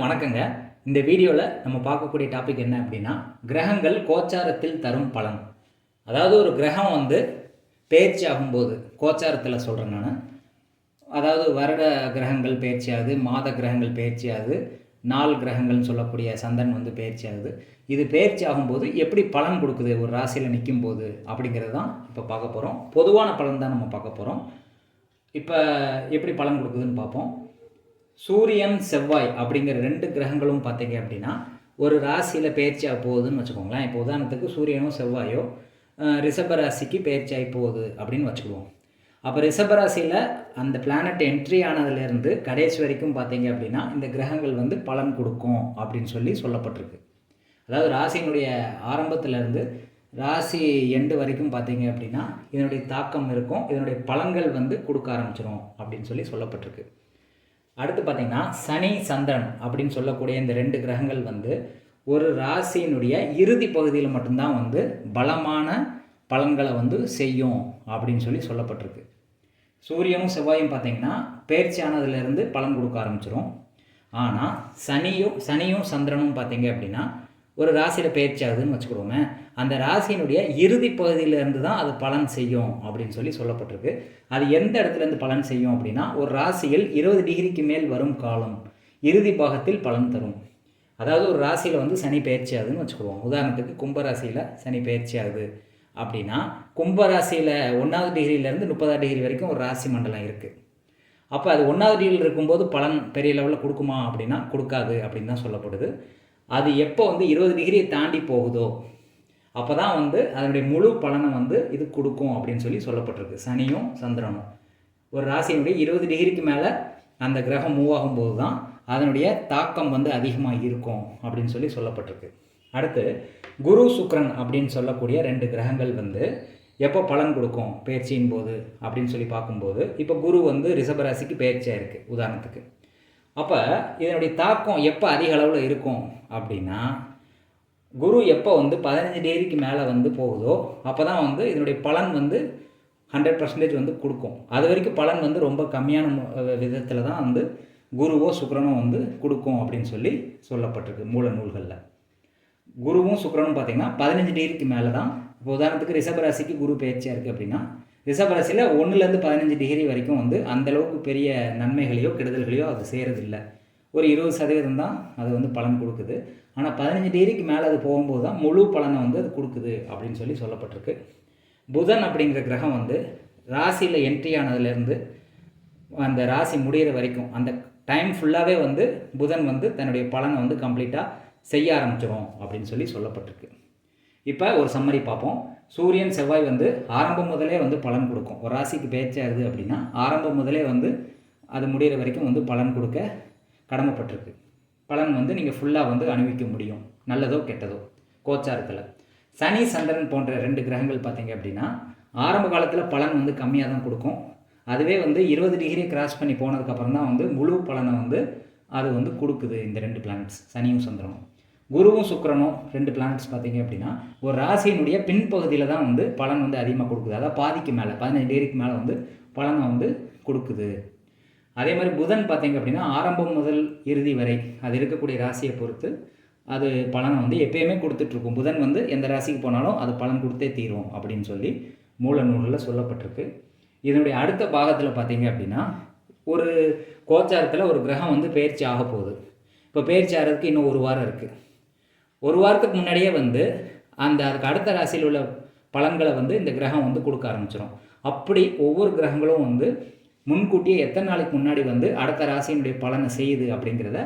வணக்கங்க. இந்த வீடியோவில் நம்ம பார்க்கக்கூடிய டாபிக் என்ன அப்படின்னா, கிரகங்கள் கோச்சாரத்தில் தரும் பலன். அதாவது ஒரு கிரகம் பெயர்ச்சி ஆகும்போது, கோச்சாரத்தில் சொல்கிறேன் நான். அதாவது வருட கிரகங்கள் பெயர்ச்சி ஆகுது, மாத கிரகங்கள் பெயர்ச்சி ஆகுது, நாள் கிரகங்கள்னு சொல்லக்கூடிய சந்திரன் பெயர்ச்சி ஆகுது. இது பெயர்ச்சி ஆகும்போது எப்படி பலன் கொடுக்குது ஒரு ராசியில் நிற்கும் போது அப்படிங்கிறது தான் இப்போ பார்க்க போகிறோம். பொதுவான பலன் தான் நம்ம பார்க்க போகிறோம். இப்போ எப்படி பலன் கொடுக்குதுன்னு பார்ப்போம். சூரியன் செவ்வாய் அப்படிங்கிற 2 கிரகங்களும் பார்த்தீங்க அப்படின்னா ஒரு ராசியில் பெயர்ச்சியாக போகுதுன்னு வச்சுக்கோங்களேன். இப்போ உதாரணத்துக்கு சூரியனோ செவ்வாயோ ரிஷப ராசிக்கு பெயர்ச்சியாகி போகுது அப்படின்னு வச்சுக்குவோம். அப்போ ரிஷப ராசியில் அந்த பிளானட் என்ட்ரி ஆனதுலேருந்து கடைசி வரைக்கும் பார்த்தீங்க அப்படின்னா இந்த கிரகங்கள் பலன் கொடுக்கும் அப்படின்னு சொல்லப்பட்டிருக்கு. அதாவது ராசியினுடைய ஆரம்பத்திலேருந்து ராசி எண்டு வரைக்கும் பார்த்தீங்க அப்படின்னா இதனுடைய தாக்கம் இருக்கும், இதனுடைய பலன்கள் கொடுக்க ஆரம்பிச்சிடும் அப்படின்னு சொல்லப்பட்டிருக்கு. அடுத்து பார்த்திங்கன்னா சனி சந்திரன் அப்படின்னு சொல்லக்கூடிய இந்த 2 கிரகங்கள் ஒரு ராசியினுடைய இறுதி பகுதியில் மட்டும்தான் பலமான பலன்களை செய்யும் அப்படின்னு சொல்லப்பட்டிருக்கு. சூரியனும் செவ்வாயும் பார்த்திங்கன்னா பெயர்ச்சி ஆனதுலேருந்து பலன் கொடுக்க ஆரம்பிச்சிடும். ஆனால் சனியும் சந்திரனும் பார்த்திங்க அப்படின்னா ஒரு ராசியில் பெயர்ச்சி ஆகுதுன்னு வச்சுக்கிடுவோமே, அந்த ராசியினுடைய இறுதி பகுதியிலேருந்து தான் அது பலன் செய்யும் அப்படின்னு சொல்லப்பட்டிருக்கு. அது எந்த இடத்துலேருந்து பலன் செய்யும் அப்படின்னா, ஒரு ராசியில் 20 டிகிரிக்கு மேல் வரும் காலம் இறுதி பாகத்தில் பலன் தரும். அதாவது ஒரு ராசியில் சனி பெயர்ச்சி ஆகுதுன்னு வச்சுக்கிடுவோம். உதாரணத்துக்கு கும்பராசியில் சனி பெயர்ச்சி ஆகுது அப்படின்னா, கும்பராசியில் 1வது டிகிரியிலேருந்து 30வது டிகிரி வரைக்கும் ஒரு ராசி மண்டலம் இருக்குது. அப்போ அது 1வது டிகிரியில் இருக்கும்போது பலன் பெரிய லெவலில் கொடுக்குமா அப்படின்னா கொடுக்காது அப்படின்னு தான் சொல்லப்படுது. அது எப்போ 20 டிகிரியை தாண்டி போகுதோ அப்போ தான் அதனுடைய முழு பலனை இது கொடுக்கும் அப்படின்னு சொல்லப்பட்டிருக்கு. சனியும் சந்திரனும் ஒரு ராசியினுடைய 20 டிகிரிக்கு மேலே அந்த கிரகம் மூவ் ஆகும்போது தான் அதனுடைய தாக்கம் அதிகமாக இருக்கும் அப்படின்னு சொல்லப்பட்டிருக்கு. அடுத்து குரு சுக்கிரன் அப்படின்னு சொல்லக்கூடிய 2 கிரகங்கள் எப்போ பலன் கொடுக்கும் பெயர்ச்சியின் போது அப்படின்னு பார்க்கும்போது, இப்போ குரு ரிஷபராசிக்கு பெயர்ச்சியாக இருக்குது உதாரணத்துக்கு. அப்போ இதனுடைய தாக்கம் எப்போ அதிக அளவில் இருக்கும் அப்படின்னா, குரு எப்போ 15 டிகிரிக்கு மேலே போகுதோ அப்போ தான் இதனுடைய பலன் 100% கொடுக்கும். அது வரைக்கும் பலன் ரொம்ப கம்மியான விதத்தில் தான் குருவோ சுக்கிரனோ கொடுக்கும் அப்படின்னு சொல்லப்பட்டிருக்கு மூல நூல்களில். குருவும் சுக்கிரனும் பார்த்திங்கன்னா 15 டிகிரிக்கு மேலே தான். இப்போ உதாரணத்துக்கு ரிஷபராசிக்கு குரு பெயர்ச்சியாக இருக்குது அப்படின்னா, ரிஷபராசியில் 1லேருந்து 15 டிகிரி வரைக்கும் அந்தளவுக்கு பெரிய நன்மைகளையோ கெடுதல்களையோ அது செய்கிறதில்ல. ஒரு 20% தான் அது பலன் கொடுக்குது. ஆனால் 15 டிகிரிக்கு மேலே அது போகும்போது தான் முழு பலனை அது கொடுக்குது அப்படின்னு சொல்லப்பட்டிருக்கு. புதன் அப்படிங்கிற கிரகம் ராசியில் என்ட்ரி ஆனதுலேருந்து அந்த ராசி முடிகிற வரைக்கும் அந்த டைம் ஃபுல்லாகவே புதன் தன்னுடைய பலனை கம்ப்ளீட்டாக செய்ய ஆரம்பிச்சிடும் அப்படின்னு சொல்லப்பட்டிருக்கு. இப்போ ஒரு சம்மரி பார்ப்போம். சூரியன் செவ்வாய் ஆரம்பம் முதலே பலன் கொடுக்கும். ஒரு ராசிக்கு பெயர்ச்சி ஆகுது அப்படின்னா ஆரம்பம் முதலே அது முடிகிற வரைக்கும் பலன் கொடுக்க கடமைப்பட்டிருக்கு. பலன் நீங்கள் ஃபுல்லாக அனுபவிக்க முடியும், நல்லதோ கெட்டதோ கோச்சாரத்தில். சனி சந்திரன் போன்ற 2 கிரகங்கள் பார்த்தீங்க அப்படின்னா ஆரம்ப காலத்தில் பலன் கம்மியாக தான் கொடுக்கும். அதுவே 20 டிகிரி கிராஸ் பண்ணி போனதுக்கப்புறம் தான் முழு பலனை அது கொடுக்குது. இந்த 2 பிளானட்ஸ் சனியும் சந்திரனும். குருவும் சுக்கிரனும் 2 பிளானட்ஸ் பார்த்தீங்க அப்படின்னா ஒரு ராசியினுடைய பின்பகுதியில் தான் பலன் அதிகமாக கொடுக்குது. அதாவது பாதிக்கு மேலே 15 டிகிரிக்கு மேலே பலனை கொடுக்குது. அதே மாதிரி புதன் பார்த்தீங்க அப்படின்னா ஆரம்பம் முதல் இறுதி வரை அது இருக்கக்கூடிய ராசியை பொறுத்து அது பலனை எப்பயுமே கொடுத்துட்ருக்கும். புதன் எந்த ராசிக்கு போனாலும் அது பலன் கொடுத்தே தீரும் அப்படின்னு மூல நூலில் சொல்லப்பட்டிருக்கு. இதனுடைய அடுத்த பாகத்தில் பார்த்தீங்க அப்படின்னா ஒரு கோச்சாரத்தில் ஒரு கிரகம் பெயர்ச்சி ஆக போகுது. இப்போ பெயர்ச்சி ஆகிறதுக்கு இன்னும் 1 வாரம் இருக்குது. 1 வாரத்துக்கு முன்னாடியே அதுக்கு அடுத்த ராசியில் உள்ள பலன்களை இந்த கிரகம் கொடுக்க ஆரம்பிச்சிடும். அப்படி ஒவ்வொரு கிரகங்களும் முன்கூட்டியே எத்தனை நாளைக்கு முன்னாடி அடுத்த ராசியினுடைய பலனை செய்யுது அப்படிங்கிறத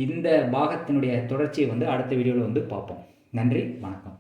இந்த பாகத்தினுடைய தொடர்ச்சியை அடுத்த வீடியோவில் பார்ப்போம். நன்றி, வணக்கம்.